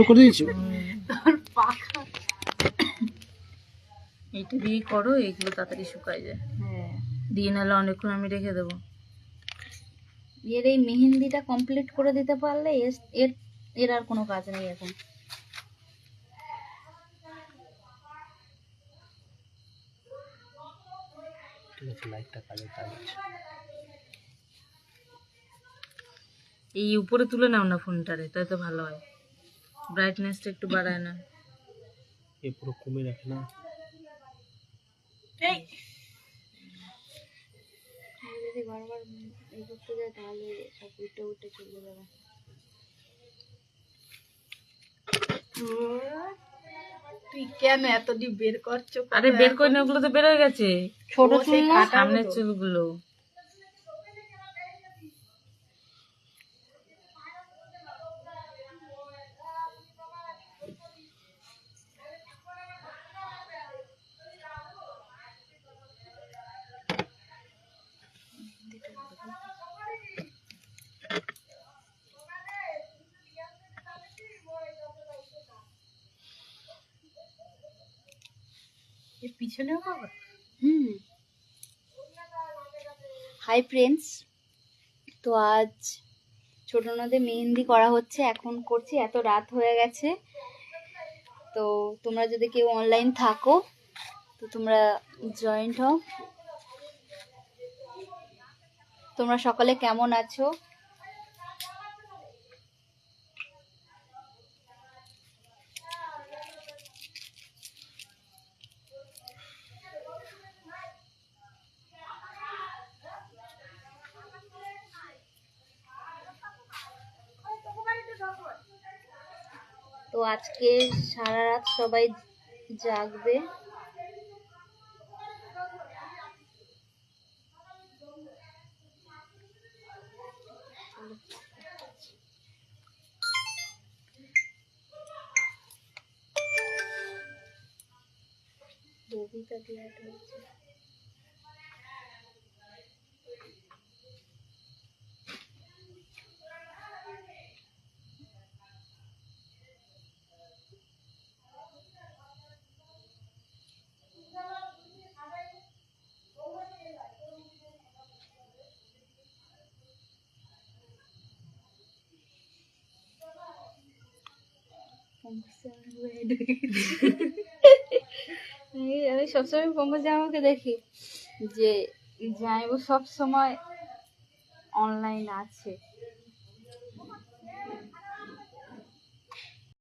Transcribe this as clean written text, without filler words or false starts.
করে দিয়েছো? এইটা দিয়ে করো, এগুলো তাড়াতাড়ি শুকায় যায়। হ্যাঁ, দিয়ে নাহলে অনেকক্ষণ আমি রেখে দেবো। এর এই মেহেন্দিটা কমপ্লিট করে দিতে পারলে এর এর আর কোনো কাজ নেই এখন। ঠিক আছে, লাইটটা কাজে কাজ আছে। এই উপরে তুলে নাও না ফোনটারে, তাই তো ভালো হয়। ব্রাইটনেসটা একটু বাড়ায় না। এ পুরো কমে রাখে না। যদি বারবার এই করতে যায় তাহলে সব উল্টে উল্টে চলে যাবে। তুই কেন এতদিন বের করছো? আরে বের করে না, ওগুলো তো বের হয়ে গেছে। ছোট চুল না? সামনের চুলগুলো। এর পিছনেও বাবা। হাই ফ্রেন্ডস, তো আজ ছোট নদে মেহেন্দি করা হচ্ছে, এখন করছি, এত রাত হয়ে গেছে। তো তোমরা যদি কেউ অনলাইন থাকো তো তোমরা জয়েন্ট হও। তোমরা সকলে কেমন আছো? তো আজকে সারা রাত সবাই জাগবে। ববিতা দিয়ে হচ্ছে। আমি সবসময় পঙ্কজ জামাকে দেখি যে জামাইবু সব সময় অনলাইন আছে।